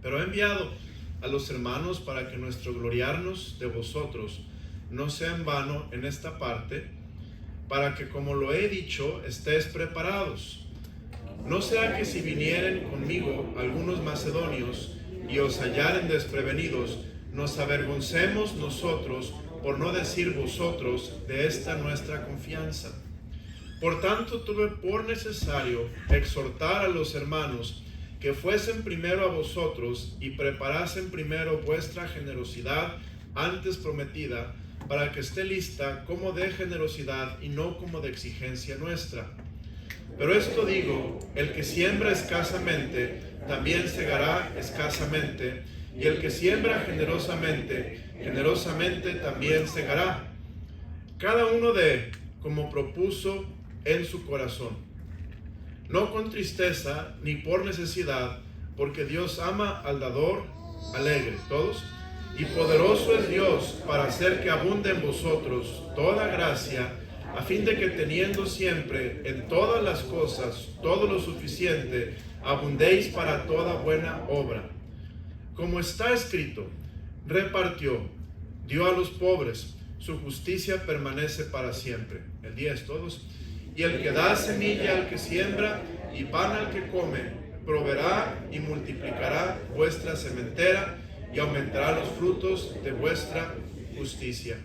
Pero he enviado a los hermanos para que nuestro gloriarnos de vosotros no sea en vano en esta parte, para que, como lo he dicho, estéis preparados. No sea que si vinieren conmigo algunos macedonios y os hallaren desprevenidos, nos avergoncemos nosotros, por no decir vosotros, de esta nuestra confianza. Por tanto, tuve por necesario exhortar a los hermanos que fuesen primero a vosotros y preparasen primero vuestra generosidad antes prometida, para que esté lista como de generosidad y no como de exigencia nuestra. Pero esto digo, el que siembra escasamente, también segará escasamente, y el que siembra generosamente, generosamente también segará. Cada uno dé como propuso en su corazón, no con tristeza ni por necesidad, porque Dios ama al dador alegre. ¿Todos? Y poderoso es Dios para hacer que abunde en vosotros toda gracia, a fin de que teniendo siempre en todas las cosas todo lo suficiente, abundéis para toda buena obra. Como está escrito, repartió, dio a los pobres, su justicia permanece para siempre. El 10, todos. Y el que da semilla al que siembra y pan al que come, proveerá y multiplicará vuestra sementera y aumentará los frutos de vuestra justicia.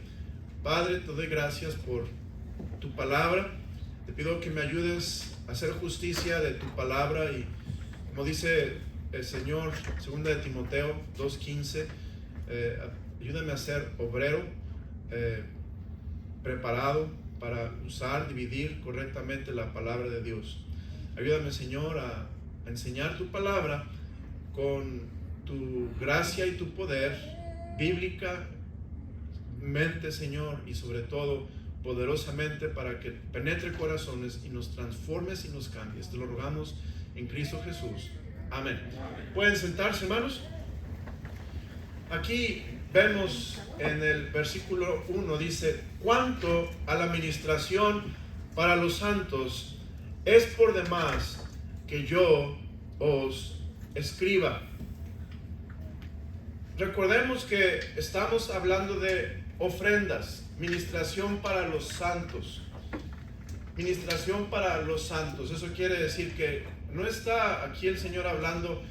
Padre, te doy gracias por tu palabra. Te pido que me ayudes a hacer justicia de tu palabra y, como dice el Señor, 2 de Timoteo 2:15, ayúdame a ser obrero preparado para usar, dividir correctamente la palabra de Dios. Ayúdame, Señor, a enseñar tu palabra con tu gracia y tu poder bíblicamente, Señor, y sobre todo poderosamente, para que penetre corazones y nos transformes y nos cambies. Te lo rogamos en Cristo Jesús. Amén. ¿Pueden sentarse, hermanos? Aquí vemos en el versículo 1, dice: cuanto a la ministración para los santos, es por demás que yo os escriba. Recordemos que estamos hablando de ofrendas, ministración para los santos. Ministración para los santos. Eso quiere decir que no está aquí el Señor hablando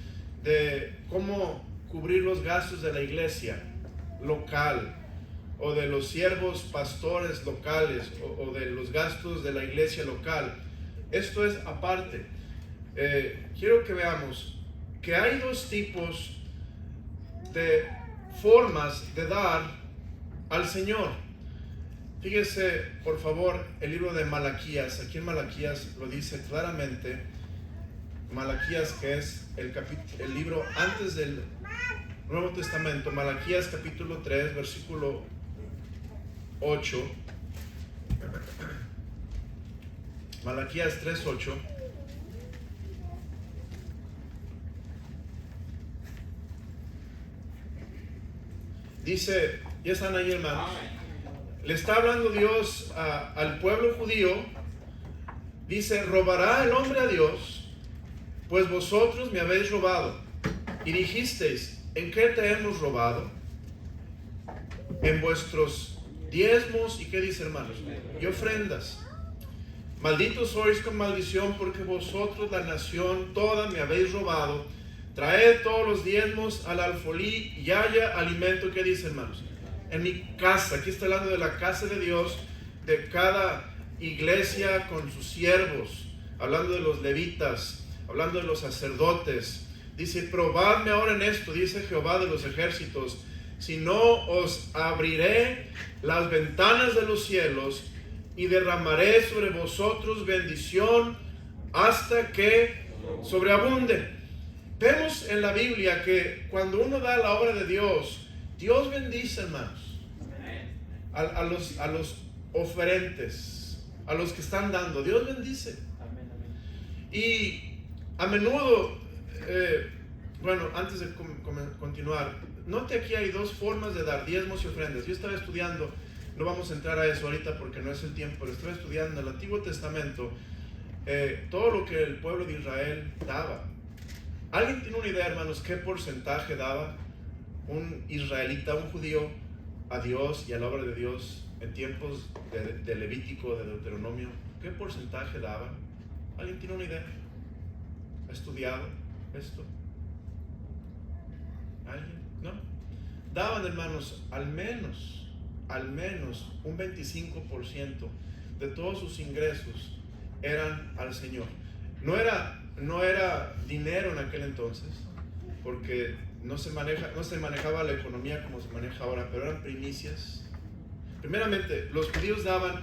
de cómo cubrir los gastos de la iglesia local, o de los siervos pastores locales, o de los gastos de la iglesia local. Esto es aparte. Quiero que veamos que hay dos tipos de formas de dar al Señor. Fíjese, por favor, el libro de Malaquías. Aquí en Malaquías lo dice claramente. Malaquías, que es el libro antes del Nuevo Testamento. Malaquías capítulo 3, versículo 8. Malaquías 3:8. Dice, ya están ahí, hermanos. Le está hablando Dios al pueblo judío. Dice: robará el hombre a Dios, pues vosotros me habéis robado. Y dijisteis: ¿en qué te hemos robado? En vuestros diezmos. ¿Y qué dice, hermanos? Y ofrendas. Malditos sois con maldición, porque vosotros, la nación toda, me habéis robado. Traed todos los diezmos al alfolí y haya alimento. ¿Qué dice, hermanos? En mi casa. Aquí está hablando de la casa de Dios, de cada iglesia con sus siervos, hablando de los levitas, hablando de los sacerdotes. Dice: probadme ahora en esto, dice Jehová de los ejércitos, si no os abriré las ventanas de los cielos y derramaré sobre vosotros bendición hasta que sobreabunde. Vemos en la Biblia que cuando uno da la obra de Dios, Dios bendice, hermanos, a los oferentes, a los que están dando. Dios bendice. Y a menudo, bueno, antes de continuar, note aquí hay dos formas de dar diezmos y ofrendas. Yo estaba estudiando, no vamos a entrar a eso ahorita porque no es el tiempo, pero estaba estudiando en el Antiguo Testamento todo lo que el pueblo de Israel daba. ¿Alguien tiene una idea, hermanos, qué porcentaje daba un israelita, un judío, a Dios y a la obra de Dios en tiempos de Levítico, de Deuteronomio? ¿Qué porcentaje daban? ¿Alguien tiene una idea? ¿Ha estudiado esto? ¿Alguien? ¿No? Daban, hermanos, al menos un 25% de todos sus ingresos eran al Señor. No era dinero en aquel entonces, porque no se manejaba la economía como se maneja ahora, pero eran primicias. Primeramente, los judíos daban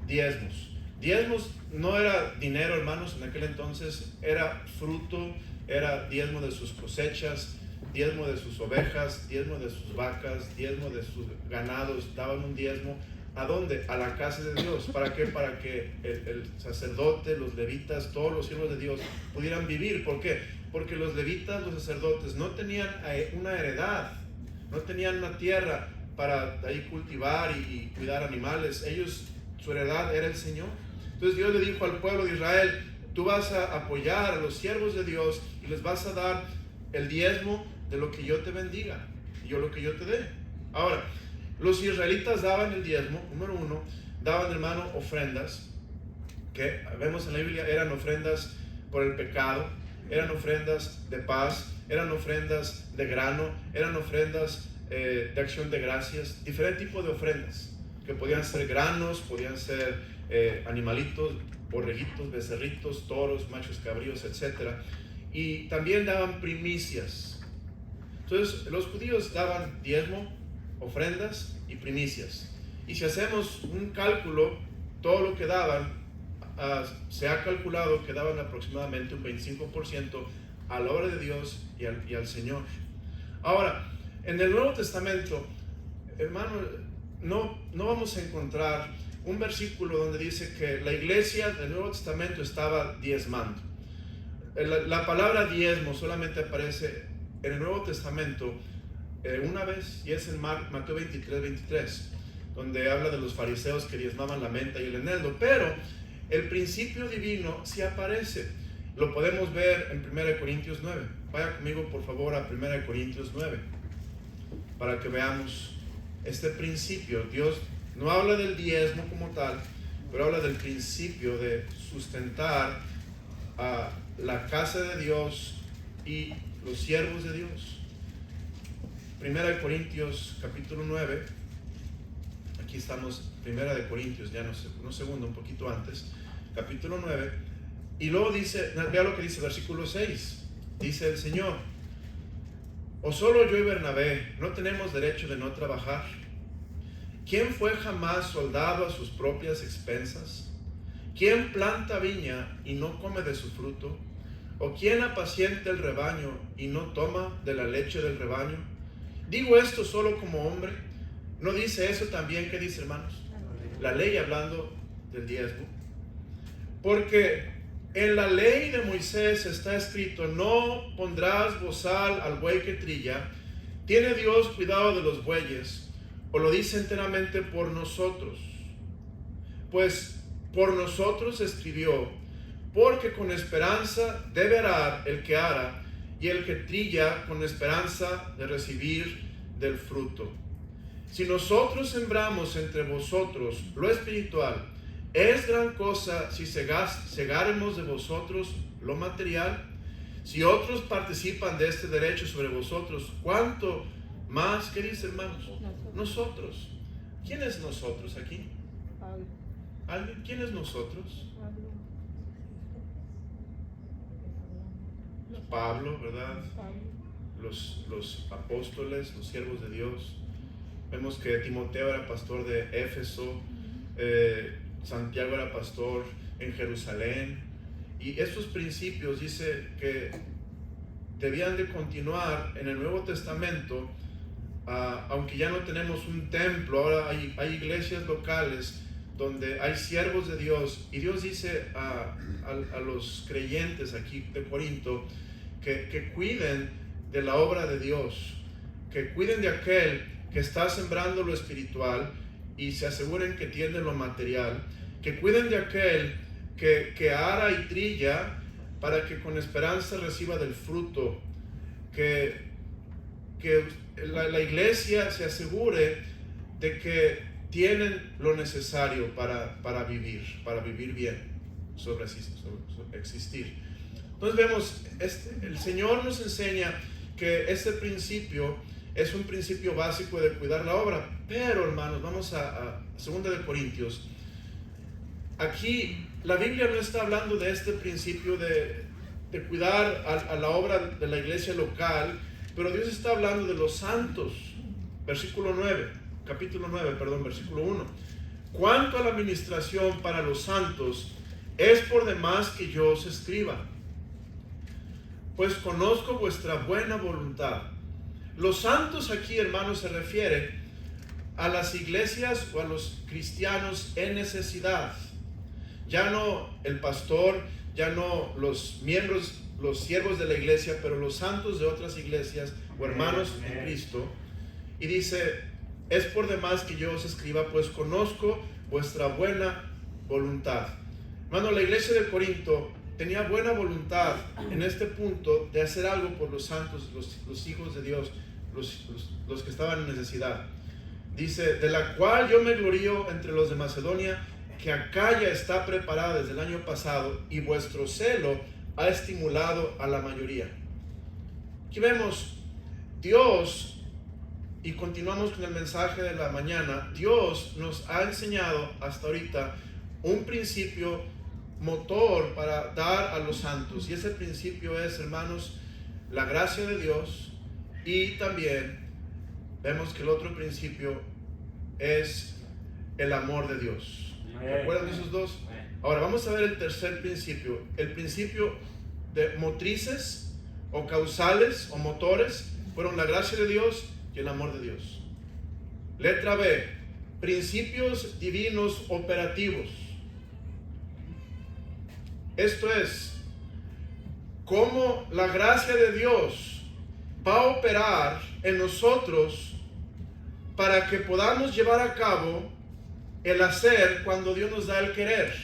diezmos. Diezmos no era dinero, hermanos, en aquel entonces era fruto, era diezmo de sus cosechas, diezmo de sus ovejas, diezmo de sus vacas, diezmo de sus ganados. Daban un diezmo. ¿A dónde? A la casa de Dios. ¿Para qué? Para que el sacerdote, los levitas, todos los siervos de Dios pudieran vivir. ¿Por qué? Porque los levitas, los sacerdotes, no tenían una heredad, no tenían una tierra para ahí cultivar y cuidar animales. Ellos, su heredad era el Señor. Entonces Dios le dijo al pueblo de Israel: tú vas a apoyar a los siervos de Dios y les vas a dar el diezmo de lo que yo te bendiga y yo lo que yo te dé. Ahora, los israelitas daban el diezmo, número uno, daban, hermano, ofrendas, que vemos en la Biblia, eran ofrendas por el pecado, eran ofrendas de paz, eran ofrendas de grano, eran ofrendas de acción de gracias, diferente tipo de ofrendas, que podían ser granos, podían ser animalitos, borreguitos, becerritos, toros, machos cabríos, etc. Y también daban primicias. Entonces los judíos daban diezmo, ofrendas y primicias. Y si hacemos un cálculo, todo lo que daban, se ha calculado que daban aproximadamente un 25% a la obra de Dios y al Señor. Ahora, en el Nuevo Testamento, hermano, no vamos a encontrar un versículo donde dice que la iglesia del Nuevo Testamento estaba diezmando. La palabra diezmo solamente aparece en el Nuevo Testamento una vez, y es en Mateo 23, donde habla de los fariseos que diezmaban la menta y el eneldo. Pero el principio divino sí aparece. Lo podemos ver en 1 Corintios 9. Vaya conmigo, por favor, a 1 Corintios 9, para que veamos este principio. Dios no habla del diezmo como tal, pero habla del principio de sustentar a la casa de Dios y los siervos de Dios. 1 Corintios capítulo 9, aquí estamos, 1 Corintios, ya no segundo, un poquito antes, capítulo 9, y luego dice, vea lo que dice versículo 6, dice el Señor: ¿o solo yo y Bernabé no tenemos derecho de no trabajar? ¿Quién fue jamás soldado a sus propias expensas? ¿Quién planta viña y no come de su fruto? ¿O quién apacienta el rebaño y no toma de la leche del rebaño? Digo esto solo como hombre. ¿No dice eso también? ¿Qué dice, hermanos? La ley, hablando del diezmo. Porque en la ley de Moisés está escrito: no pondrás bozal al buey que trilla. ¿Tiene Dios cuidado de los bueyes? ¿O lo dice enteramente por nosotros? Pues por nosotros escribió: porque con esperanza debe arar el que ara, y el que trilla con esperanza de recibir del fruto. Si nosotros sembramos entre vosotros lo espiritual, ¿es gran cosa si segáremos de vosotros lo material? Si otros participan de este derecho sobre vosotros, ¿cuánto más? ¿Qué dice, hermanos? Nosotros. ¿Quién es nosotros aquí? ¿Alguien? ¿Quién es nosotros? Pablo, ¿verdad? Los apóstoles, los siervos de Dios. Vemos que Timoteo era pastor de Éfeso, Santiago era pastor en Jerusalén, y estos principios dice que debían de continuar en el Nuevo Testamento. Aunque ya no tenemos un templo, ahora hay iglesias locales donde hay siervos de Dios, y Dios dice a los creyentes aquí de Corinto que cuiden de la obra de Dios, que cuiden de aquel que está sembrando lo espiritual y se aseguren que tiene lo material, que cuiden de aquel que ara y trilla para que con esperanza reciba del fruto, que la iglesia se asegure de que tienen lo necesario para vivir bien, sobre existir. Entonces vemos, el Señor nos enseña que este principio es un principio básico de cuidar la obra. Pero hermanos, vamos a 2 de Corintios. Aquí la Biblia no está hablando de este principio de cuidar a la obra de la iglesia local, pero Dios está hablando de los santos. Capítulo 9, versículo 1. Cuanto a la administración para los santos, es por demás que yo os escriba, pues conozco vuestra buena voluntad. Los santos aquí, hermanos, se refiere a las iglesias o a los cristianos en necesidad. Ya no el pastor, ya no los miembros, los siervos de la iglesia, pero los santos de otras iglesias o hermanos en Cristo. Y dice, es por demás que yo os escriba, pues conozco vuestra buena voluntad. Hermano, la iglesia de Corinto tenía buena voluntad en este punto de hacer algo por los santos, los hijos de Dios, los que estaban en necesidad. Dice, de la cual yo me glorío entre los de Macedonia, que Acaya está preparada desde el año pasado, y vuestro celo ha estimulado a la mayoría. Aquí vemos Dios, y continuamos con el mensaje de la mañana. Dios nos ha enseñado hasta ahorita un principio motor para dar a los santos, y ese principio es, hermanos, la gracia de Dios. Y también vemos que el otro principio es el amor de Dios. ¿Recuerdan esos dos? Ahora vamos a ver el tercer principio, el principio de motrices o causales o motores fueron la gracia de Dios y el amor de Dios. Letra B, principios divinos operativos. Esto es, cómo la gracia de Dios va a operar en nosotros para que podamos llevar a cabo el hacer cuando Dios nos da el querer,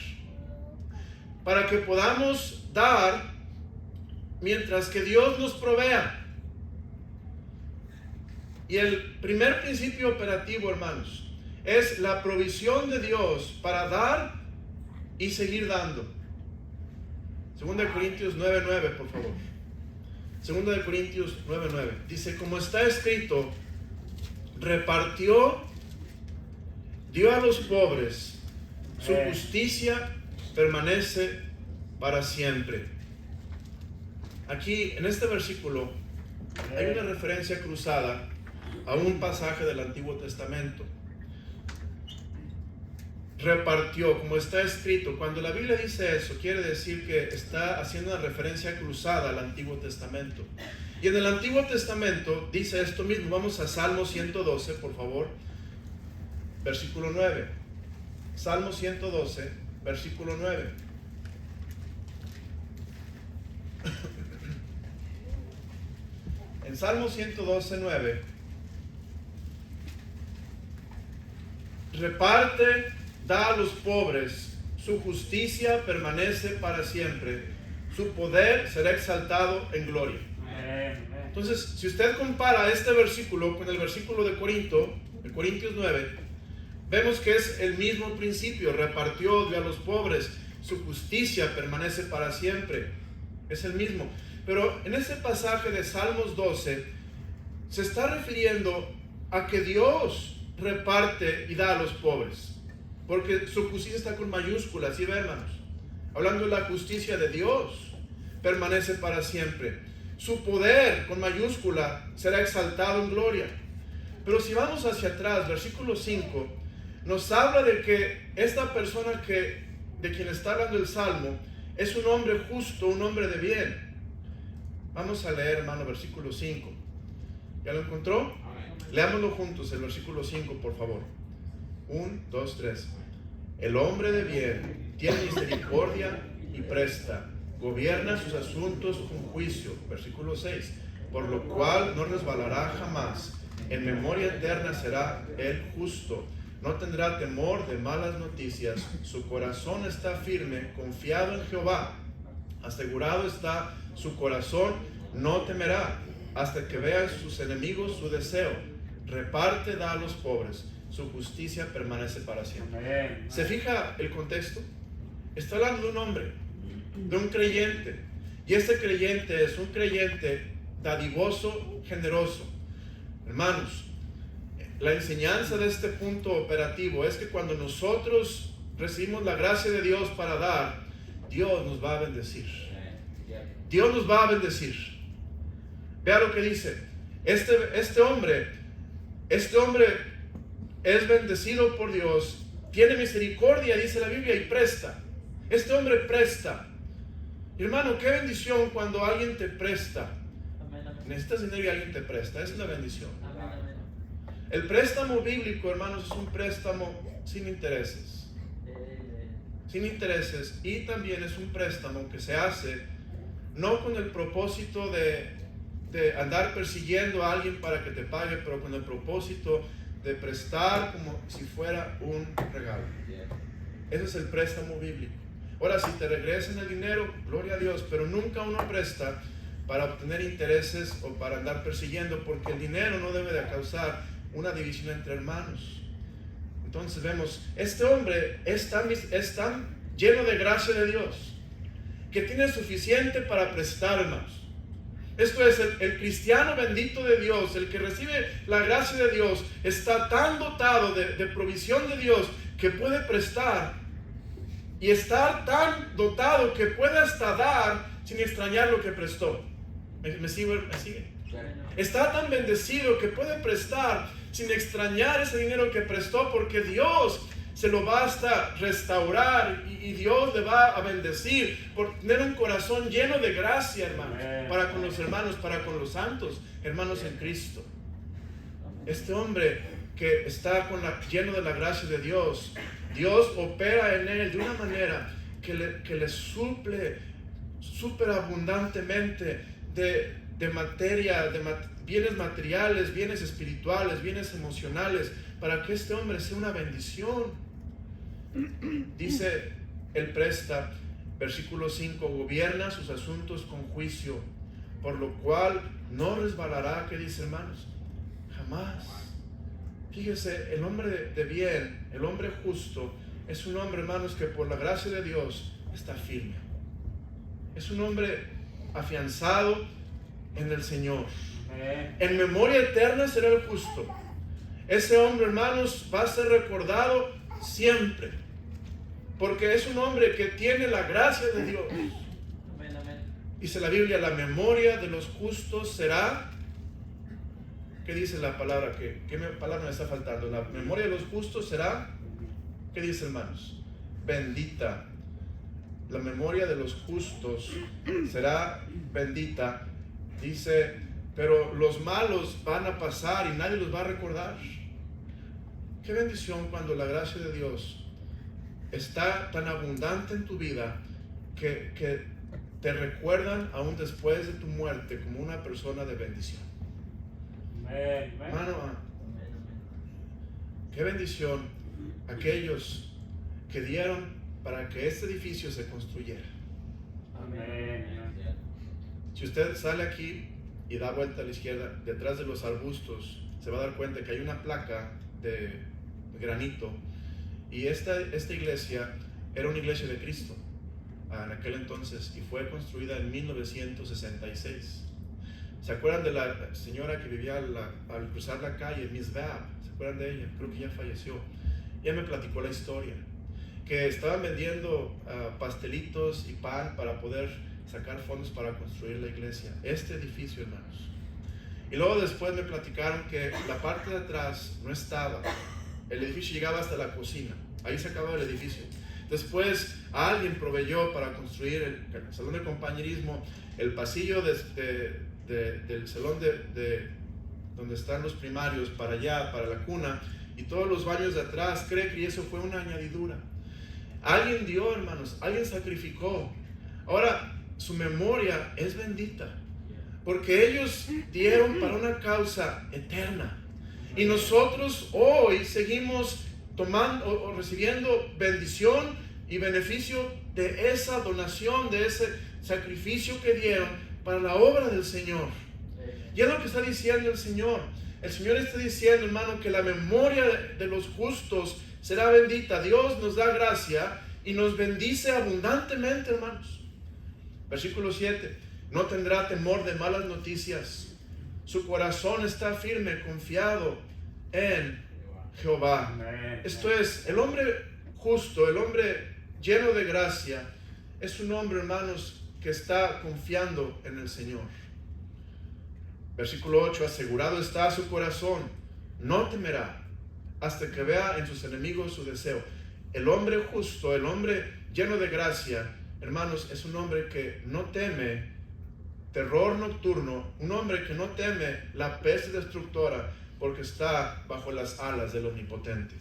para que podamos dar mientras que Dios nos provea. Y el primer principio operativo, hermanos, es la provisión de Dios para dar y seguir dando. 2 de Corintios 9:9, por favor. 2 de Corintios 9:9. Dice, como está escrito, repartió, dio a los pobres, su justicia permanece para siempre. Aquí, en este versículo, hay una referencia cruzada a un pasaje del Antiguo Testamento. Repartió, como está escrito. Cuando la Biblia dice eso, quiere decir que está haciendo una referencia cruzada al Antiguo Testamento. Y en el Antiguo Testamento dice esto mismo. Vamos a Salmo 112, por favor, versículo 9. Salmo 112, versículo 9. En Salmo 112, 9, reparte, da a los pobres, su justicia permanece para siempre, su poder será exaltado en gloria. Entonces, si usted compara este versículo con el versículo de Corintios 9, vemos que es el mismo principio. Repartió, dio a los pobres, su justicia permanece para siempre. Es el mismo. Pero en este pasaje de Salmos 12 se está refiriendo a que Dios reparte y da a los pobres, porque su justicia está con mayúsculas, ¿sí ve, hermanos? Hablando de la justicia de Dios, permanece para siempre. Su poder, con mayúscula, será exaltado en gloria. Pero si vamos hacia atrás, versículo 5, nos habla de que esta persona de quien está hablando el Salmo es un hombre justo, un hombre de bien. Vamos a leer, hermano, versículo 5. ¿Ya lo encontró? Leámoslo juntos, el versículo 5, por favor. 1, 2, 3. El hombre de bien tiene misericordia y presta, gobierna sus asuntos con juicio. Versículo 6. Por lo cual no resbalará jamás, en memoria eterna será el justo. No tendrá temor de malas noticias, su corazón está firme, confiado en Jehová. Asegurado está su corazón, no temerá, hasta que vea sus enemigos su deseo. Reparte, da a los pobres, su justicia permanece para siempre. ¿Se fija el contexto? Está hablando de un hombre, de un creyente. Y este creyente es un creyente dadivoso, generoso. Hermanos, la enseñanza de este punto operativo es que cuando nosotros recibimos la gracia de Dios para dar, Dios nos va a bendecir. Dios nos va a bendecir. Vea lo que dice. Este hombre es bendecido por Dios, tiene misericordia, dice la Biblia, y presta. Este hombre presta. Hermano, qué bendición cuando alguien te presta. Necesitas dinero y alguien te presta. Esa es la bendición. El préstamo bíblico, hermanos, es un préstamo sin intereses. Sin intereses. Y también es un préstamo que se hace no con el propósito de andar persiguiendo a alguien para que te pague, pero con el propósito de prestar como si fuera un regalo. Ese es el préstamo bíblico. Ahora, si te regresan el dinero, gloria a Dios, pero nunca uno presta para obtener intereses o para andar persiguiendo, porque el dinero no debe de causar una división entre hermanos. Entonces vemos, este hombre es tan lleno de gracia de Dios que tiene suficiente para prestar, hermanos. Esto es, el cristiano bendito de Dios, el que recibe la gracia de Dios, está tan dotado de provisión de Dios que puede prestar y estar tan dotado que puede hasta dar sin extrañar lo que prestó. ¿Me sigue? Está tan bendecido que puede prestar sin extrañar ese dinero que prestó, porque Dios se lo va hasta restaurar y Dios le va a bendecir por tener un corazón lleno de gracia, hermanos, para con los hermanos, para con los santos, hermanos en Cristo. Este hombre que está lleno de la gracia de Dios, Dios opera en él de una manera que le suple superabundantemente de materia, bienes materiales, bienes espirituales, bienes emocionales, para que este hombre sea una bendición. Dice, él presta, versículo 5, gobierna sus asuntos con juicio, por lo cual no resbalará. ¿Qué dice, hermanos? Jamás. Fíjese, el hombre de bien, el hombre justo, es un hombre, hermanos, que por la gracia de Dios está firme. Es un hombre afianzado en el Señor. En memoria eterna será el justo. Ese hombre, hermanos, va a ser recordado siempre, porque es un hombre que tiene la gracia de Dios. Dice la Biblia, la memoria de los justos será, ¿qué dice la palabra? ¿Qué palabra me está faltando? La memoria de los justos será, ¿qué dice, hermanos? Bendita. La memoria de los justos será bendita. Dice, pero los malos van a pasar y nadie los va a recordar. Qué bendición cuando la gracia de Dios está tan abundante en tu vida que te recuerdan aún después de tu muerte como una persona de bendición. Hermano, qué bendición aquellos que dieron para que este edificio se construyera. Si usted sale aquí y da vuelta a la izquierda, detrás de los arbustos, se va a dar cuenta que hay una placa de granito, y esta iglesia era una iglesia de Cristo en aquel entonces, y fue construida en 1966. ¿Se acuerdan de la señora que vivía al cruzar la calle, Miss Bab? ¿Se acuerdan de ella? Creo que ya falleció. Ella me platicó la historia, que estaban vendiendo pastelitos y pan para poder sacar fondos para construir la iglesia, este edificio, hermanos. Y luego después me platicaron que la parte de atrás no estaba, el edificio llegaba hasta la cocina, ahí se acababa el edificio. Después alguien proveyó para construir el salón de compañerismo, el pasillo del salón donde están los primarios, para allá, para la cuna, y todos los baños de atrás. Cree que eso fue una añadidura. Alguien dio, hermanos, alguien sacrificó. Ahora, su memoria es bendita, porque ellos dieron para una causa eterna. Y nosotros hoy seguimos tomando o recibiendo bendición y beneficio de esa donación, de ese sacrificio que dieron para la obra del Señor. Y es lo que está diciendo el Señor. El Señor está diciendo, hermano, que la memoria de los justos será bendita. Dios nos da gracia y nos bendice abundantemente, hermanos. Versículo 7. No tendrá temor de malas noticias. Su corazón está firme, confiado en Jehová. Esto es, el hombre justo, el hombre lleno de gracia, es un hombre, hermanos, que está confiando en el Señor. Versículo 8. Asegurado está su corazón, no temerá hasta que vea en sus enemigos su deseo. El hombre justo, el hombre lleno de gracia, hermanos, es un hombre que no teme terror nocturno, un hombre que no teme la peste destructora, porque está bajo las alas del Omnipotente.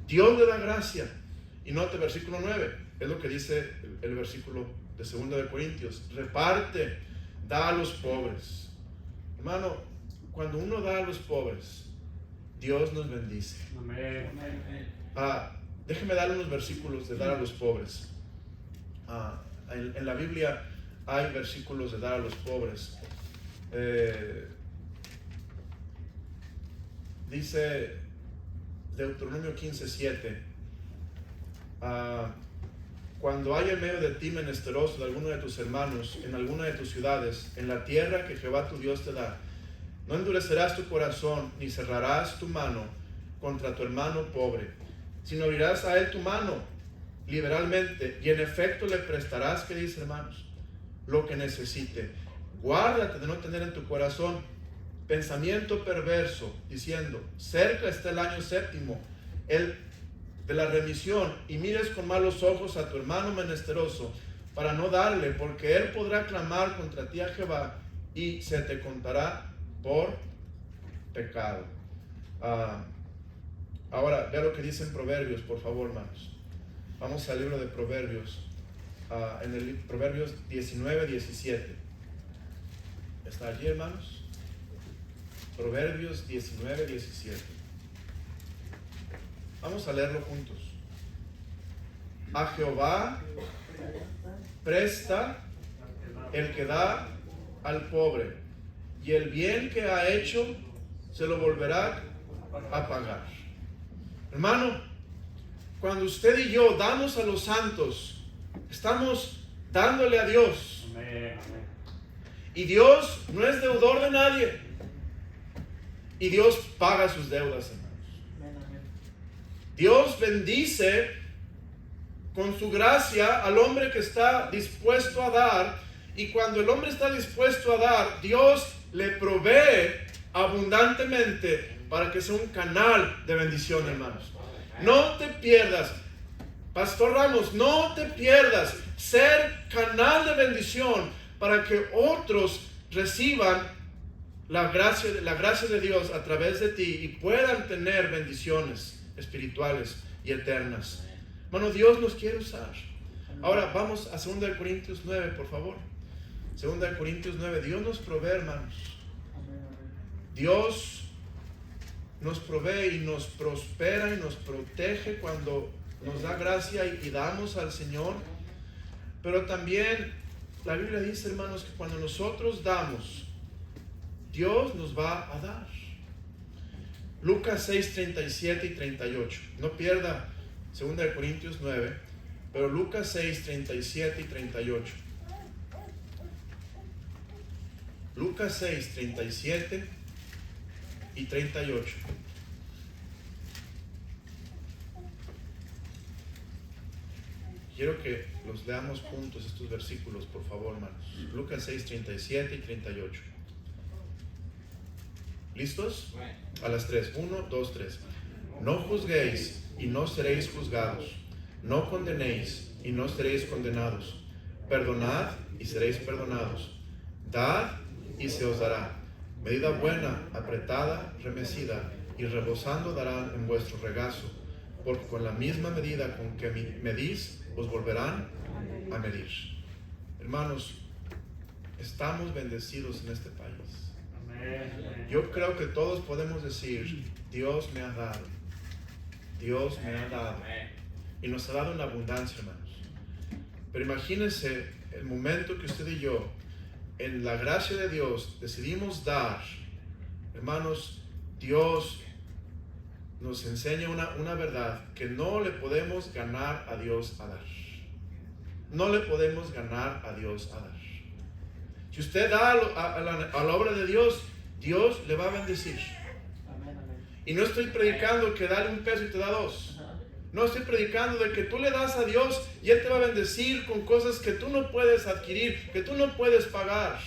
Dios le da gracia. Y note versículo 9, es lo que dice el versículo de 2 de Corintios. Reparte, da a los pobres. Hermano, cuando uno da a los pobres, Dios nos bendice. Amén. Déjeme darle unos versículos de dar a los pobres. En la Biblia hay versículos de dar a los pobres. Dice Deuteronomio 15:7. Cuando haya en medio de ti menesteroso de alguno de tus hermanos, en alguna de tus ciudades, en la tierra que Jehová tu Dios te da, no endurecerás tu corazón, ni cerrarás tu mano contra tu hermano pobre, sino abrirás a él tu mano liberalmente, y en efecto le prestarás, ¿qué dice, hermanos? Lo que necesite. Guárdate de no tener en tu corazón pensamiento perverso, diciendo, cerca está el año séptimo, el de la remisión, y mires con malos ojos a tu hermano menesteroso, para no darle, porque él podrá clamar contra ti a Jehová, y se te contará por pecado. Ahora, vea lo que dice en Proverbios, por favor, hermanos. Vamos al libro de Proverbios, en el Proverbios 19:17. ¿Está allí, hermanos? Proverbios 19:17. Vamos a leerlo juntos. A Jehová presta el que da al pobre, y el bien que ha hecho se lo volverá a pagar. Hermano, cuando usted y yo damos a los santos, estamos dándole a Dios. Y Dios no es deudor de nadie. Y Dios paga sus deudas, hermanos. Dios bendice con su gracia al hombre que está dispuesto a dar. Y cuando el hombre está dispuesto a dar, Dios le provee abundantemente para que sea un canal de bendición, hermanos. No te pierdas, Pastor Ramos, no te pierdas ser canal de bendición para que otros reciban la gracia de Dios a través de ti y puedan tener bendiciones espirituales y eternas. Hermano, Dios nos quiere usar. Ahora vamos a 2 de Corintios 9, por favor. 2 de Corintios 9. Dios nos provee, hermanos. Dios nos provee y nos prospera y nos protege cuando nos da gracia y damos al Señor. Pero también la Biblia dice, hermanos, que cuando nosotros damos, Dios nos va a dar. Lucas 6, 37 y 38. No pierda 2 de Corintios 9, pero Lucas 6, 37 y 38. Lucas 6, 37 y 38. Quiero que los leamos juntos estos versículos, por favor, hermanos. Lucas 6, 37 y 38. ¿Listos? A las 3. 1, 2, 3. No juzguéis y no seréis juzgados. No condenéis y no seréis condenados. Perdonad y seréis perdonados. Dad y se os dará. Medida buena, apretada, remecida y rebosando darán en vuestro regazo. Porque con la misma medida con que medís, os volverán a medir. Hermanos, estamos bendecidos en este país. Yo creo que todos podemos decir, Dios me ha dado. Dios me ha dado. Y nos ha dado en abundancia, hermanos. Pero imagínense el momento que usted y yo, en la gracia de Dios, decidimos dar. Hermanos, Dios nos enseña una verdad, que no le podemos ganar a Dios a dar. No le podemos ganar a Dios a dar. Si usted da a la obra de Dios, Dios le va a bendecir. Y no estoy predicando que dale $1 y te da 2. No estoy predicando de que tú le das a Dios y Él te va a bendecir con cosas que tú no puedes adquirir, que tú no puedes pagar.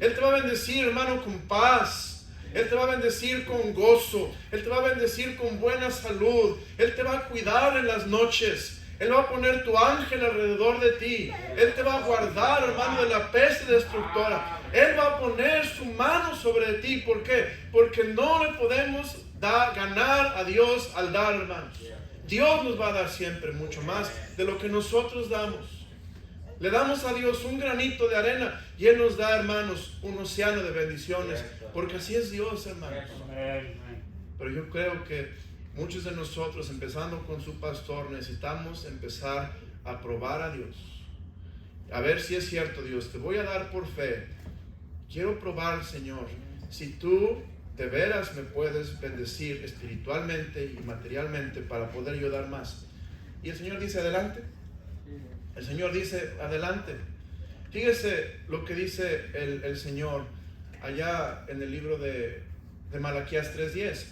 Él te va a bendecir, hermano, con paz. Él te va a bendecir con gozo. Él te va a bendecir con buena salud. Él te va a cuidar en las noches. Él va a poner tu ángel alrededor de ti. Él te va a guardar, hermano, de la peste destructora. Él va a poner su mano sobre ti. ¿Por qué? Porque no le podemos ganar a Dios al dar, hermanos. Dios nos va a dar siempre mucho más de lo que nosotros damos. Le damos a Dios un granito de arena y Él nos da, hermanos, un océano de bendiciones. Porque así es Dios, hermanos. Pero yo creo que muchos de nosotros, empezando con su pastor, necesitamos empezar a probar a Dios. A ver si es cierto, Dios, te voy a dar por fe. Quiero probar, Señor, si tú de veras me puedes bendecir espiritualmente y materialmente para poder yo dar más. Y el Señor dice, adelante. El Señor dice, adelante. Fíjese lo que dice el Señor allá en el libro de Malaquías 3:10.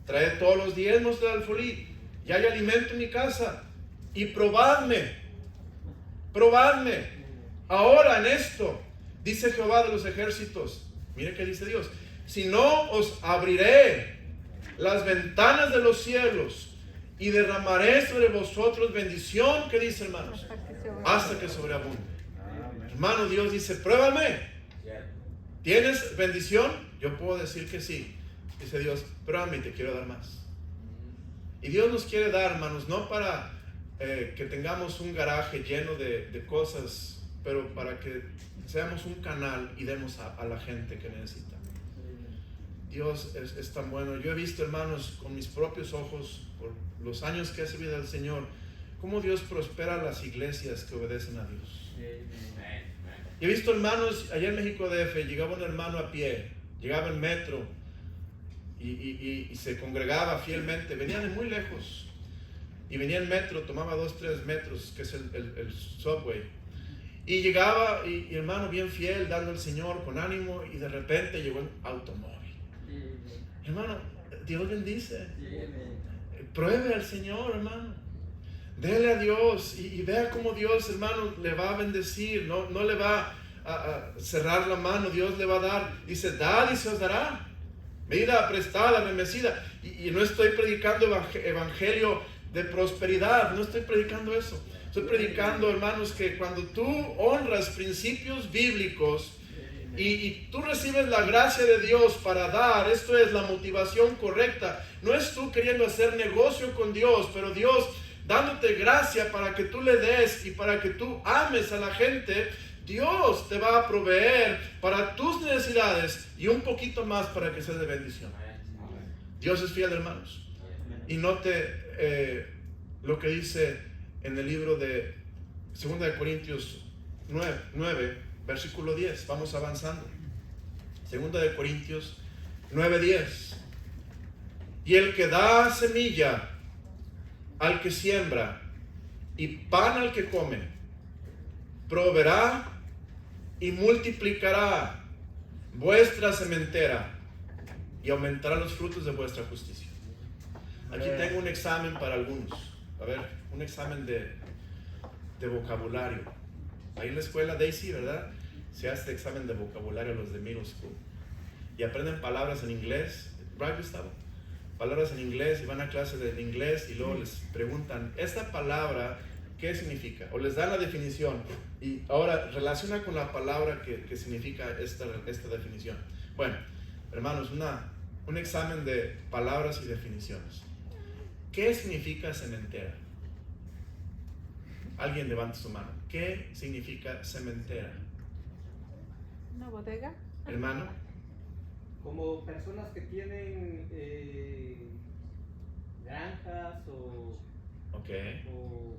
Traed todos los diezmos del alfolí, y hay alimento en mi casa, y probadme, ahora en esto, dice Jehová de los ejércitos. Mire qué dice Dios: si no, os abriré las ventanas de los cielos y derramaré sobre vosotros bendición, ¿qué dice, hermanos? Hasta que sobreabunde. Hermano, Dios dice, pruébame. ¿Tienes bendición? Yo puedo decir que sí. Dice Dios, pruébame y te quiero dar más. Y Dios nos quiere dar, hermanos, no para que tengamos un garaje lleno de cosas, pero para que seamos un canal y demos a la gente que necesita. Dios es tan bueno. Yo he visto, hermanos, con mis propios ojos, por los años que he servido al Señor, cómo Dios prospera las iglesias que obedecen a Dios. He visto, hermanos, allá en México DF, llegaba un hermano a pie, llegaba en metro y se congregaba fielmente. Venía de muy lejos y venía en metro, tomaba 2-3 metros, que es el subway, y llegaba y hermano bien fiel, dando al Señor con ánimo, y de repente llegó en automóvil. Hermano, Dios bendice. Pruebe al Señor, hermano. Dele a Dios y vea cómo Dios, hermano, le va a bendecir. No le va a cerrar la mano. Dios le va a dar. Dice, dad y se os dará. Medida prestada, remecida. Y no estoy predicando evangelio de prosperidad. No estoy predicando eso. Estoy predicando, hermanos, que cuando tú honras principios bíblicos y tú recibes la gracia de Dios para dar, esto es la motivación correcta. No es tú queriendo hacer negocio con Dios, pero Dios dándote gracia para que tú le des y para que tú ames a la gente. Dios te va a proveer para tus necesidades y un poquito más para que seas de bendición. Dios es fiel, hermanos. Y note lo que dice en el libro de 2 Corintios 9, versículo 10. Vamos avanzando. 2 Corintios 9:10. Y el que da semilla al que siembra y pan al que come, proveerá y multiplicará vuestra sementera y aumentará los frutos de vuestra justicia. Aquí tengo un examen para algunos. A ver, un examen de vocabulario. Ahí en la escuela Daisy, ¿verdad? Se hace examen de vocabulario a los de middle school. Y aprenden palabras en inglés. ¿Right, Gustavo? Palabras en inglés y van a clase de inglés y luego les preguntan, ¿esta palabra qué significa? O les dan la definición. Y ahora relaciona con la palabra que significa esta definición. Bueno, hermanos, un examen de palabras y definiciones. ¿Qué significa cementera? Alguien levante su mano. ¿Qué significa cementera? ¿Una bodega? Hermano. Como personas que tienen granjas o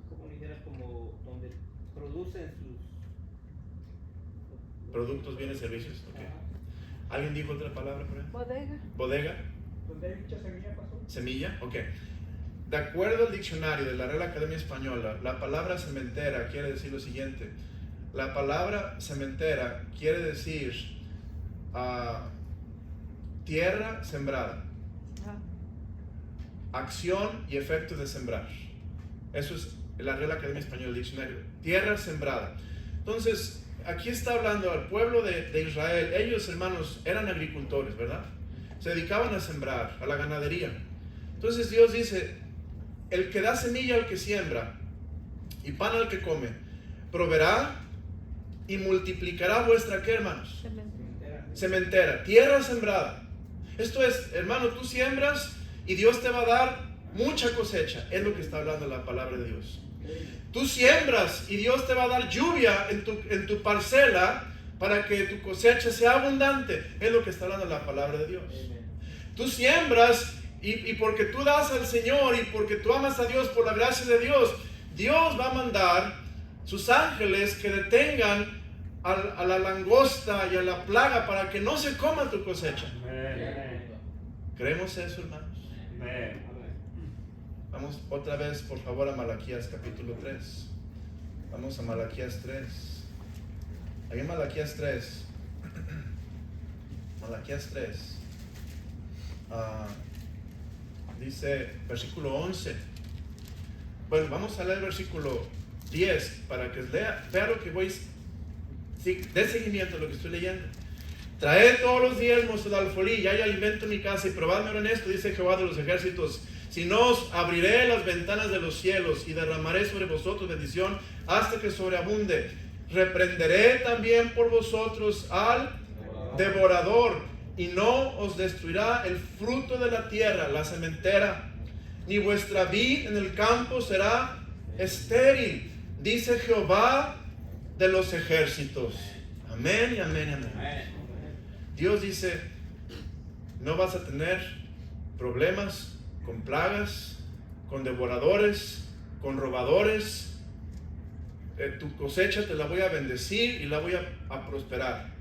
como dijeras, como donde producen sus Productos, bienes, servicios. Okay. Ajá. ¿Alguien dijo otra palabra por ahí? Bodega. Bodega. ¿Donde hay mucha semilla, pasó? Semilla. Ok. De acuerdo al diccionario de la Real Academia Española, la palabra cementera quiere decir lo siguiente. La palabra cementera quiere decir tierra sembrada. Ajá. Acción y efecto de sembrar. Eso es la Real Academia Española del diccionario. Tierra sembrada. Entonces, aquí está hablando al pueblo de Israel. Ellos, hermanos, eran agricultores, ¿verdad? Se dedicaban a sembrar, a la ganadería. Entonces Dios dice, el que da semilla al que siembra y pan al que come, proveerá y multiplicará vuestra, ¿qué, hermanos? Cementera, tierra sembrada. Esto es, hermano, tú siembras y Dios te va a dar mucha cosecha. Es lo que está hablando la palabra de Dios. Tú siembras y Dios te va a dar lluvia en tu parcela para que tu cosecha sea abundante. Es lo que está hablando la palabra de Dios. Tú siembras y porque tú das al Señor y porque tú amas a Dios por la gracia de Dios, Dios va a mandar sus ángeles que detengan a la langosta y a la plaga para que no se coma tu cosecha. ¿Creemos eso, hermanos? Vamos otra vez, por favor, a Malaquías capítulo 3. Vamos a Malaquías 3. Ahí en Malaquías 3. Malaquías 3. Dice versículo 11. Bueno, vamos a leer el versículo 10 para que vea lo que voy. De seguimiento a lo que estoy leyendo. Traed todos los diezmos del alfolí y hay alimento en mi casa y probadme ahora en esto, dice Jehová de los ejércitos. Si no, os abriré las ventanas de los cielos y derramaré sobre vosotros bendición hasta que sobreabunde. Reprenderé también por vosotros al devorador y no os destruirá el fruto de la tierra, la sementera, ni vuestra vid en el campo será estéril, dice Jehová de los ejércitos. Amén y amén y amén. Dios dice, no vas a tener problemas con plagas, con devoradores, con robadores. Tu cosecha te la voy a bendecir y la voy a prosperar.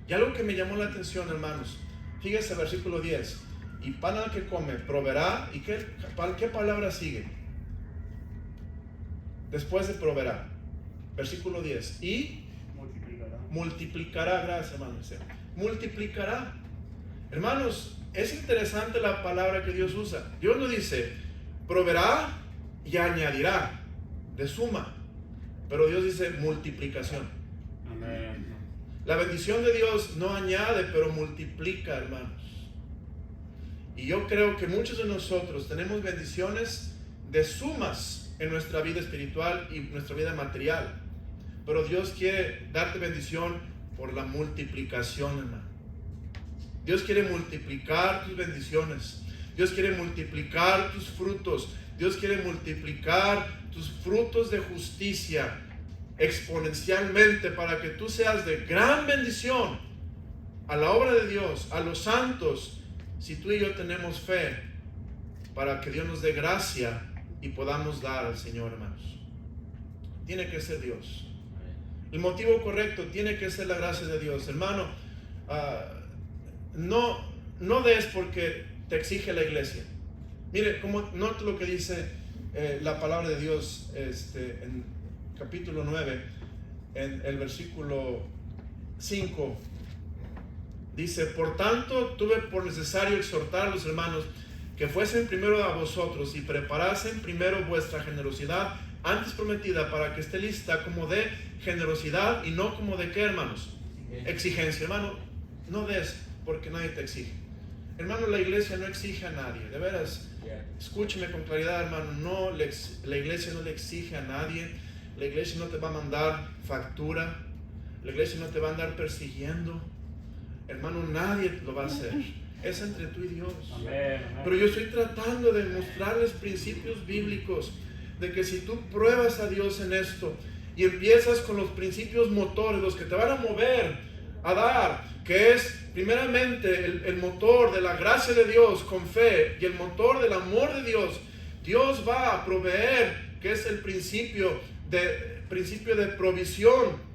Y algo que me llamó la atención, hermanos, fíjese versículo 10, y pan al que come proveerá. ¿Y qué palabra sigue después de proveerá? Versículo 10, y multiplicará. Gracias, hermanos. Multiplicará. Hermanos, es interesante la palabra que Dios usa. Dios no dice proveerá y añadirá de suma, pero Dios dice multiplicación. Amén. La bendición de Dios no añade, pero multiplica, hermanos. Y yo creo que muchos de nosotros tenemos bendiciones de sumas en nuestra vida espiritual y nuestra vida material, pero Dios quiere darte bendición por la multiplicación, hermano. Dios quiere multiplicar tus bendiciones. Dios quiere multiplicar tus frutos. Dios quiere multiplicar tus frutos de justicia exponencialmente para que tú seas de gran bendición a la obra de Dios, a los santos, si tú y yo tenemos fe, para que Dios nos dé gracia y podamos dar al Señor, hermanos. Tiene que ser Dios. El motivo correcto tiene que ser la gracia de Dios, hermano. No des porque te exige la iglesia. Mire, como note lo que dice la palabra de Dios en capítulo 9, en el versículo 5. Dice, por tanto, tuve por necesario exhortar a los hermanos que fuesen primero a vosotros y preparasen primero vuestra generosidad antes prometida, para que esté lista como de generosidad y no como de ¿qué, hermanos? Exigencia. Hermano, no des porque nadie te exige. Hermano, la iglesia no exige a nadie, de veras. Escúcheme con claridad, hermano. La iglesia no le exige a nadie. La iglesia no te va a mandar factura. La iglesia no te va a andar persiguiendo. Hermano, nadie lo va a hacer. Es entre tú y Dios. Amén. Pero yo estoy tratando de mostrarles principios bíblicos de que si tú pruebas a Dios en esto y empiezas con los principios motores, los que te van a mover a dar, que es primeramente el motor de la gracia de Dios con fe y el motor del amor de Dios, Dios va a proveer, que es el principio de principio de provisión.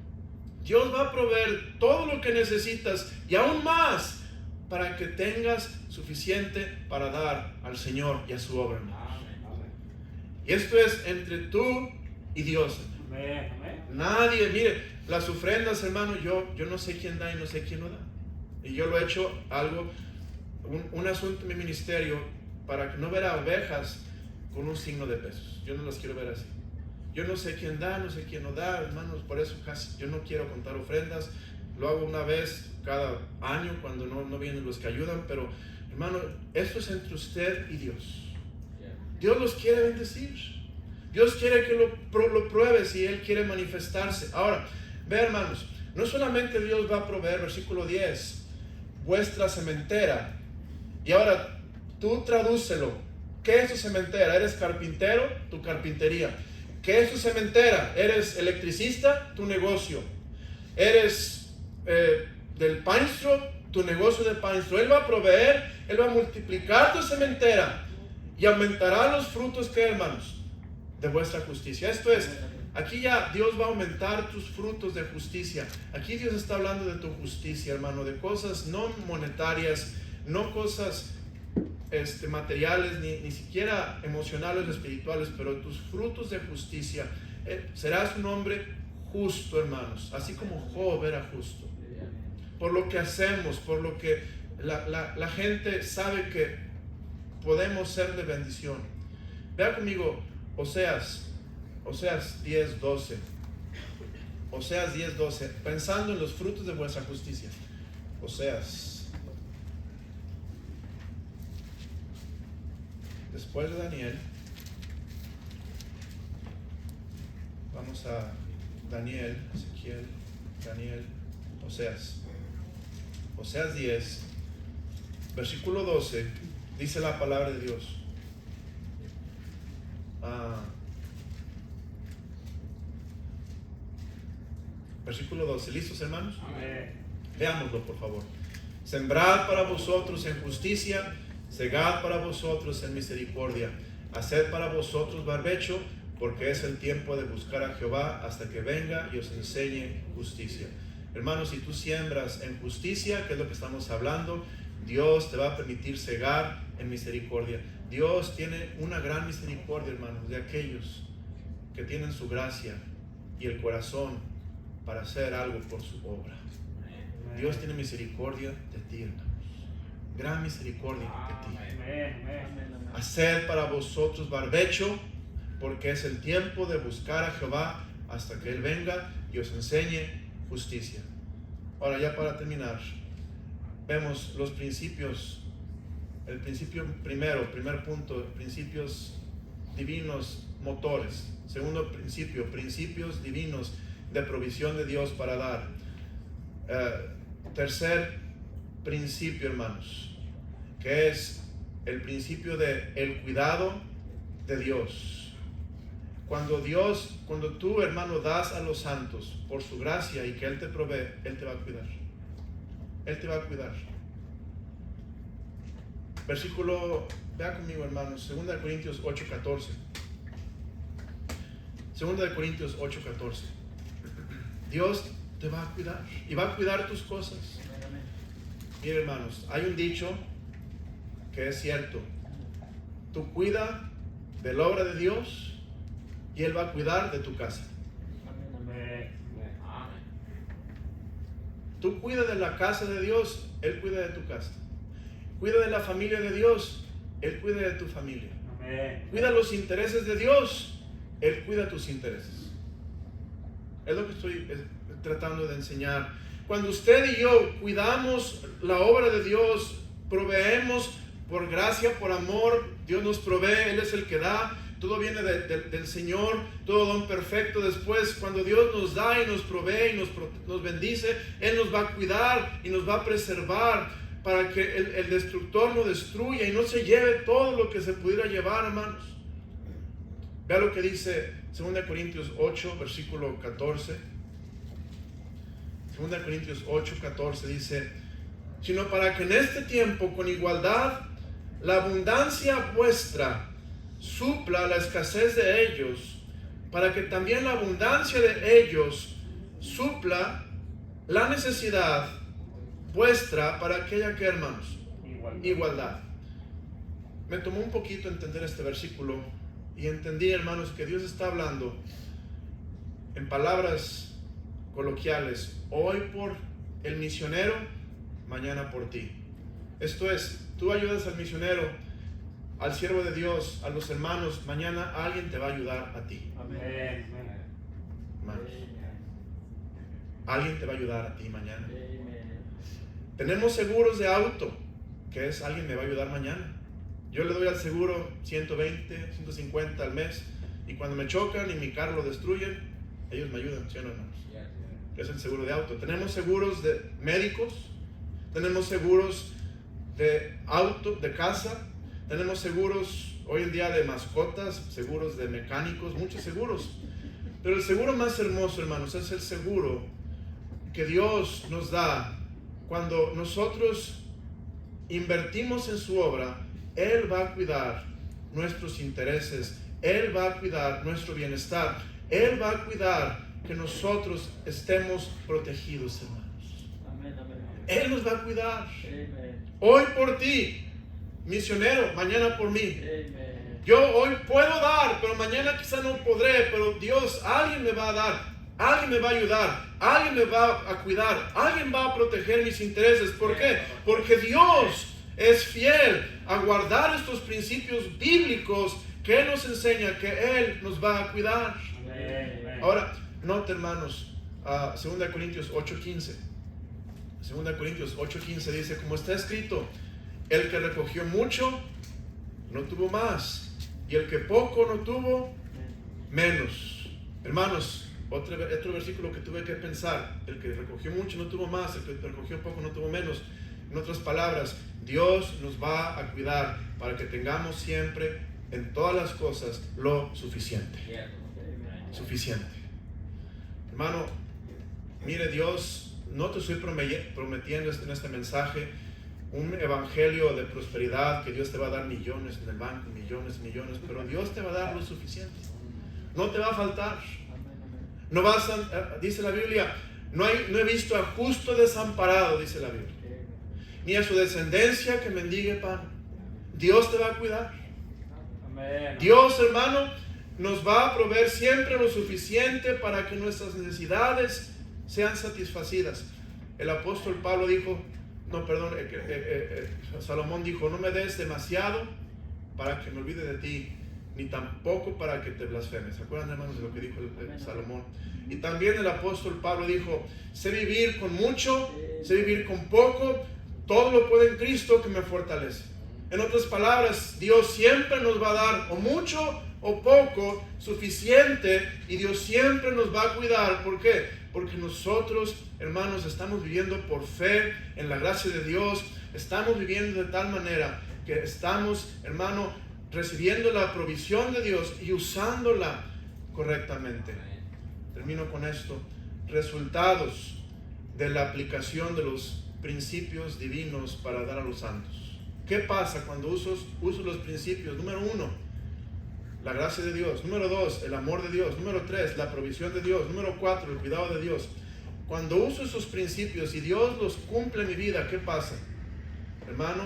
Dios va a proveer todo lo que necesitas y aún más para que tengas suficiente para dar al Señor y a su obra. Y esto es entre tú y Dios. Nadie, mire, las ofrendas, hermano, yo no sé quién da y no sé quién no da. Y yo lo he hecho un asunto en mi ministerio para no ver a ovejas con un signo de pesos. Yo no las quiero ver así. Yo no sé quién da, no sé quién no da, hermanos, por eso casi yo no quiero contar ofrendas. Lo hago una vez cada año cuando no vienen los que ayudan, pero hermano, esto es entre usted y Dios. Dios los quiere bendecir. Dios quiere que lo pruebes y Él quiere manifestarse. Ahora, ve, hermanos, no solamente Dios va a proveer, versículo 10, vuestra sementera. Y ahora, tú tradúcelo. ¿Qué es tu sementera? ¿Eres carpintero? Tu carpintería. ¿Qué es tu sementera? ¿Eres electricista? Tu negocio. ¿Eres del painstro? Tu negocio de painstro. Él va a proveer, Él va a multiplicar tu sementera y aumentará los frutos, ¿qué, hermanos? De vuestra justicia. Esto es, aquí ya Dios va a aumentar tus frutos de justicia. Aquí Dios está hablando de tu justicia, hermano, de cosas no monetarias, no cosas materiales, ni siquiera emocionales o espirituales, pero tus frutos de justicia. Serás un hombre justo, hermanos, así como Job era justo. Por lo que hacemos, por lo que la gente sabe que podemos ser de bendición. Vea conmigo Oseas 10:12. Oseas 10:12. Pensando en los frutos de vuestra justicia. Oseas. Después de Daniel, vamos a Daniel, Ezequiel, Daniel, Oseas. Oseas 10, versículo 12, dice la palabra de Dios. Versículo 12, ¿listos, hermanos? Amén. Veámoslo, por favor. Sembrad para vosotros en justicia, segad para vosotros en misericordia, haced para vosotros barbecho, porque es el tiempo de buscar a Jehová hasta que venga y os enseñe justicia. Hermanos, si tú siembras en justicia, que es lo que estamos hablando, Dios te va a permitir segar en misericordia. Dios tiene una gran misericordia, hermanos, de aquellos que tienen su gracia y el corazón para hacer algo por su obra. Dios tiene misericordia de ti, hermanos. Gran misericordia de ti. Haced para vosotros barbecho, porque es el tiempo de buscar a Jehová hasta que Él venga y os enseñe justicia. Ahora, ya para terminar, vemos los principios. El primer punto, principios divinos motores. Segundo principio, principios divinos de provisión de Dios para dar. Tercer principio, hermanos, que es el principio de el cuidado de Dios. Cuando tú, hermano, das a los santos por su gracia y que Él te provee, Él te va a cuidar. Él te va a cuidar. Versículo, vea conmigo, hermanos, 2 Corintios 8:14. 2 Corintios 8:14. Dios te va a cuidar y va a cuidar tus cosas. Miren, hermanos, hay un dicho que es cierto. Tú cuida de la obra de Dios y Él va a cuidar de tu casa. Tú cuida de la casa de Dios, Él cuida de tu casa. Cuida de la familia de Dios, Él cuida de tu familia. Cuida los intereses de Dios, Él cuida tus intereses. Es lo que estoy tratando de enseñar. Cuando usted y yo cuidamos la obra de Dios, proveemos por gracia, por amor, Dios nos provee, Él es el que da. Todo viene del Señor, todo don perfecto. Después, cuando Dios nos da y nos provee y nos bendice, Él nos va a cuidar y nos va a preservar para que el destructor no destruya y no se lleve todo lo que se pudiera llevar, hermanos. Vea lo que dice 2 Corintios 8, versículo 14. 2 Corintios 8, 14 dice: sino para que en este tiempo con igualdad la abundancia vuestra supla la escasez de ellos, para que también la abundancia de ellos supla la necesidad vuestra para aquella que, hermanos, igualdad. Me tomó un poquito entender este versículo y entendí, hermanos, que Dios está hablando en palabras coloquiales, hoy por el misionero, mañana por ti. Esto es, tú ayudas al misionero, al siervo de Dios, a los hermanos, mañana alguien te va a ayudar a ti. Amén. Hermanos, alguien te va a ayudar a ti mañana. Tenemos seguros de auto, que es alguien me va a ayudar mañana. Yo le doy al seguro 120, 150 al mes, y cuando me chocan y mi carro lo destruyen, ellos me ayudan, ¿sí o no, hermanos? Es el seguro de auto. Tenemos seguros de médicos, tenemos seguros de auto, de casa, tenemos seguros hoy en día de mascotas, seguros de mecánicos, muchos seguros. Pero el seguro más hermoso, hermanos, es el seguro que Dios nos da cuando nosotros invertimos en su obra. Él va a cuidar nuestros intereses, Él va a cuidar nuestro bienestar, Él va a cuidar que nosotros estemos protegidos, hermanos. Él nos va a cuidar. Hoy por ti, misionero, mañana por mí. Yo hoy puedo dar, pero mañana quizá no podré, pero Dios, alguien me va a dar, alguien me va a ayudar, alguien me va a cuidar, alguien va a proteger mis intereses. ¿Por qué? Porque Dios es fiel a guardar estos principios bíblicos que Él nos enseña, que Él nos va a cuidar. Ahora, note, hermanos, 2 Corintios 8:15. 2 Corintios 8:15 dice, como está escrito, el que recogió mucho, no tuvo más, y el que poco no tuvo, menos. Hermanos, otro versículo que tuve que pensar, el que recogió mucho no tuvo más, el que recogió poco no tuvo menos. En otras palabras, Dios nos va a cuidar para que tengamos siempre en todas las cosas lo suficiente. Suficiente. Hermano, mire, Dios, no te estoy prometiendo en este mensaje un evangelio de prosperidad, que Dios te va a dar millones en el banco, millones, pero Dios te va a dar lo suficiente. No te va a faltar. No vas a, dice la Biblia, no he visto a justo desamparado, dice la Biblia, ni a su descendencia que mendigue pan. Dios te va a cuidar. Dios, hermano, nos va a proveer siempre lo suficiente para que nuestras necesidades sean satisfacidas. El apóstol Pablo dijo, Salomón dijo, no me des demasiado para que me olvide de ti, ni tampoco para que te blasfemes. ¿Se acuerdan, hermanos, de lo que dijo el Salomón? Y también el apóstol Pablo dijo, sé vivir con mucho, sé vivir con poco, todo lo puedo en Cristo que me fortalece. En otras palabras, Dios siempre nos va a dar o mucho o poco, suficiente, y Dios siempre nos va a cuidar. ¿Por qué? Porque nosotros, hermanos, estamos viviendo por fe en la gracia de Dios. Estamos viviendo de tal manera que estamos, hermano, recibiendo la provisión de Dios y usándola correctamente. Termino con esto. Resultados de la aplicación de los principios divinos para dar a los santos. ¿Qué pasa cuando uso los principios? Número 1, la gracia de Dios. Número 2, el amor de Dios. Número 3, la provisión de Dios. Número 4, el cuidado de Dios. Cuando uso esos principios y Dios los cumple en mi vida, ¿qué pasa? Hermano,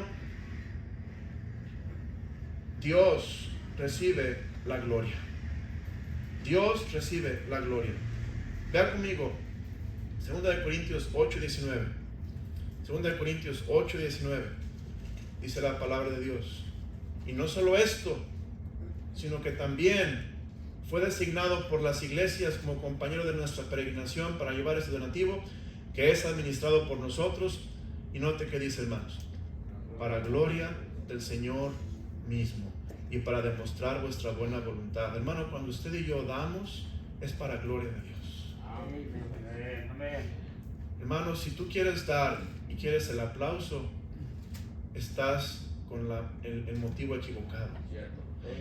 Dios recibe la gloria. Dios recibe la gloria. Vea conmigo 2 Corintios 8:19. 2 Corintios 8:19. Dice la palabra de Dios. Y no solo esto, sino que también fue designado por las iglesias como compañero de nuestra peregrinación para llevar este donativo que es administrado por nosotros. Y note que dice, hermanos, para gloria del Señor mismo y para demostrar vuestra buena voluntad. Hermano, cuando usted y yo damos, es para gloria de Dios. Amén. Hermano, si tú quieres dar y quieres el aplauso, estás con el motivo equivocado.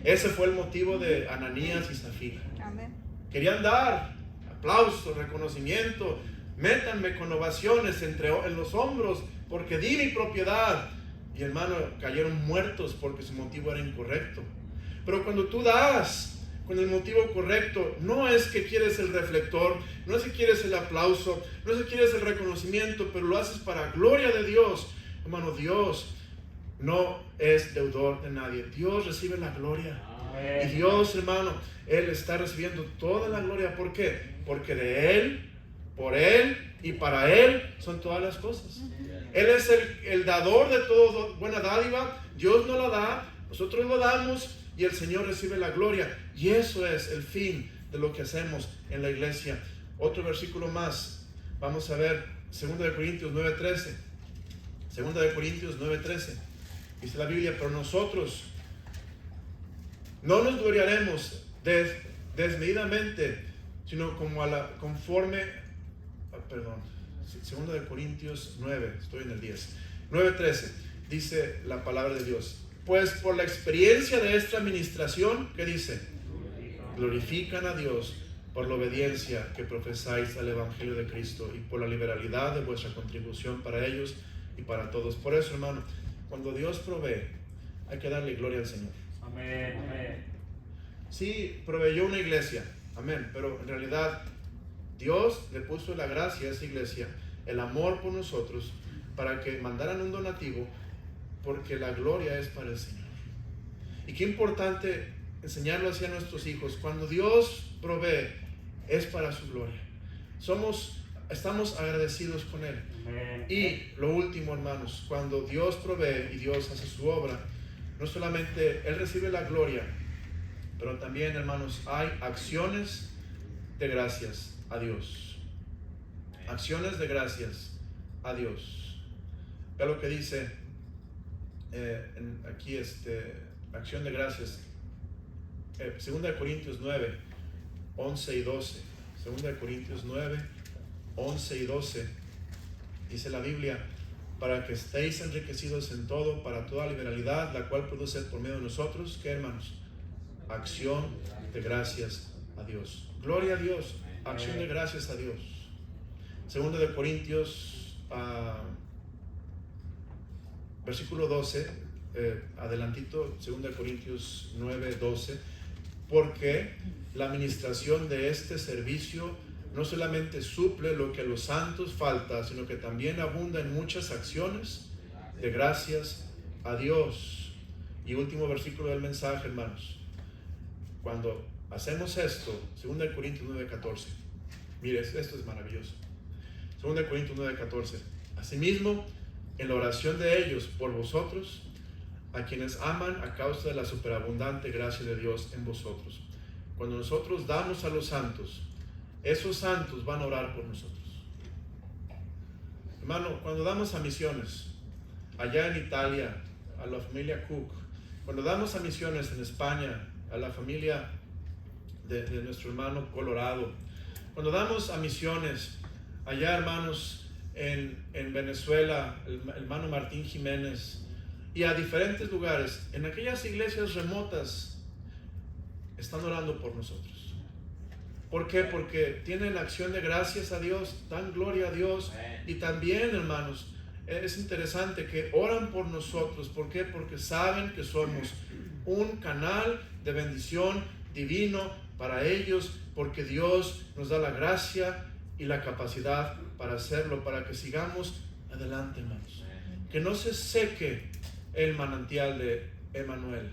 Ese fue el motivo de Ananías y Zafira. Amén. Querían dar aplauso, reconocimiento, métanme con ovaciones en los hombros porque di mi propiedad. Y hermano, cayeron muertos porque su motivo era incorrecto. Pero cuando tú das con el motivo correcto. No es que quieres el reflector, no es que quieres el aplauso, no es que quieres el reconocimiento, pero lo haces para gloria de Dios. Hermano, Dios no es deudor de nadie. Dios recibe la gloria. Y Dios, hermano, Él está recibiendo toda la gloria. ¿Por qué? Porque de Él, por Él y para Él son todas las cosas. Él es el dador de toda buena dádiva. Dios nos la da, nosotros lo damos y el Señor recibe la gloria. Y eso es el fin de lo que hacemos en la iglesia. Otro versículo más. Vamos a ver 2 Corintios 9:13. 2 Corintios 9:13. Dice la Biblia, pero nosotros no nos gloriaremos desmedidamente, sino como conforme, 2 Corintios 9, estoy en el 10, 9:13, dice la palabra de Dios. Pues por la experiencia de esta administración, ¿qué dice? Glorifican a Dios por la obediencia que profesáis al Evangelio de Cristo y por la liberalidad de vuestra contribución para ellos y para todos. Por eso, hermano, cuando Dios provee, hay que darle gloria al Señor. Amén, amén. Sí, proveyó una iglesia, amén, pero en realidad Dios le puso la gracia a esa iglesia, el amor por nosotros, para que mandaran un donativo, porque la gloria es para el Señor. Y qué importante enseñarlo así a nuestros hijos. Cuando Dios provee, es para su gloria. Estamos agradecidos con Él. Y lo último, hermanos, cuando Dios provee y Dios hace su obra, no solamente Él recibe la gloria, pero también, hermanos, hay acciones de gracias a Dios. Acciones de gracias a Dios. Vea lo que dice aquí, acción de gracias. 2 Corintios 9, 11 y 12. 2 Corintios 9, 11 y 12. Dice la Biblia, para que estéis enriquecidos en todo, para toda liberalidad, la cual produce por medio de nosotros, ¿qué, hermanos? Acción de gracias a Dios. Gloria a Dios, acción de gracias a Dios. 2 Corintios, versículo 12, adelantito, 2 Corintios 9, 12, porque la administración de este servicio no solamente suple lo que a los santos falta, sino que también abunda en muchas acciones de gracias a Dios. Y último versículo del mensaje, hermanos. Cuando hacemos esto, 2 Corintios 9:14, mire, esto es maravilloso. 2 Corintios 9:14, asimismo, en la oración de ellos por vosotros, a quienes aman a causa de la superabundante gracia de Dios en vosotros. Cuando nosotros damos a los santos, esos santos van a orar por nosotros. Hermano, cuando damos a misiones, allá en Italia, a la familia Cook, cuando damos a misiones en España, a la familia de nuestro hermano Colorado, cuando damos a misiones allá, hermanos, en Venezuela, el hermano Martín Jiménez, y a diferentes lugares, en aquellas iglesias remotas, están orando por nosotros. ¿Por qué? Porque tienen acción de gracias a Dios, dan gloria a Dios, y también, hermanos, es interesante que oran por nosotros. ¿Por qué? Porque saben que somos un canal de bendición divino para ellos, porque Dios nos da la gracia y la capacidad para hacerlo, para que sigamos adelante, hermanos. Que no se seque el manantial de Emmanuel,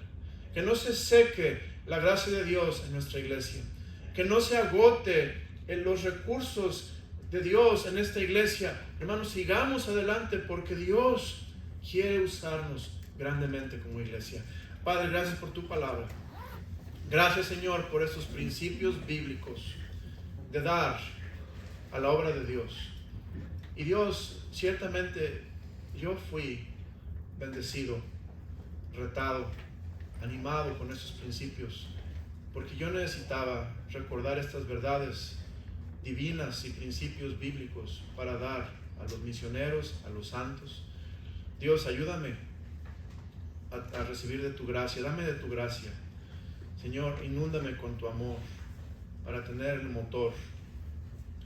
que no se seque la gracia de Dios en nuestra iglesia, que no se agote en los recursos de Dios en esta iglesia. Hermanos, sigamos adelante porque Dios quiere usarnos grandemente como iglesia. Padre, gracias por tu palabra. Gracias, Señor, por estos principios bíblicos de dar a la obra de Dios. Y Dios, ciertamente yo fui bendecido, retado, animado con estos principios, porque yo necesitaba recordar estas verdades divinas y principios bíblicos para dar a los misioneros, a los santos. Dios, ayúdame a recibir de tu gracia, dame de tu gracia. Señor, inúndame con tu amor para tener el motor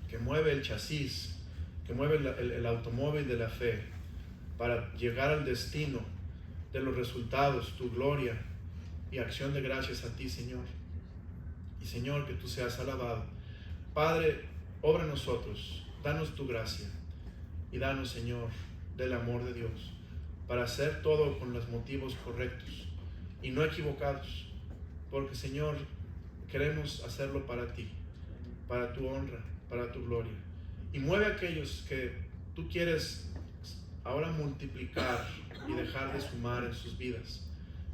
que mueve el chasis, que mueve el automóvil de la fe, para llegar al destino de los resultados, tu gloria y acción de gracias a ti, Señor. Y Señor, que tú seas alabado. Padre, obra en nosotros, danos tu gracia y danos, Señor, del amor de Dios, para hacer todo con los motivos correctos y no equivocados, porque, Señor, queremos hacerlo para ti, para tu honra, para tu gloria. Y mueve a aquellos que tú quieres ahora multiplicar y dejar de sumar en sus vidas.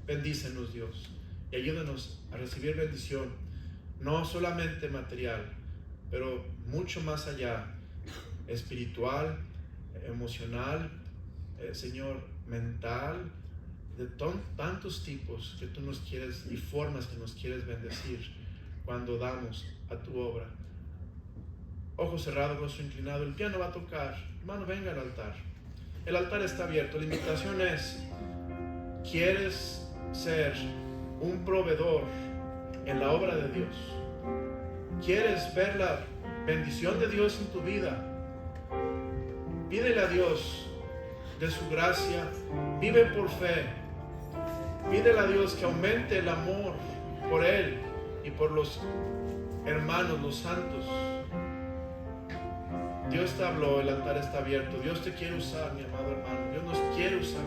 Bendícenos, Dios, y ayúdanos a recibir bendición, no solamente material, pero mucho más allá, espiritual, emocional, Señor, mental, de tantos tipos que tú nos quieres y formas que nos quieres bendecir cuando damos a tu obra. Ojos cerrados, rostro inclinado, el piano va a tocar. Hermano, venga al altar. El altar está abierto. La invitación es: ¿quieres ser un proveedor en la obra de Dios? ¿Quieres ver la bendición de Dios en tu vida? Pídele a Dios de su gracia. Vive por fe. Pídele a Dios que aumente el amor por Él y por los hermanos, los santos. Dios te habló, el altar está abierto. Dios te quiere usar, mi amado hermano. Dios nos quiere usar.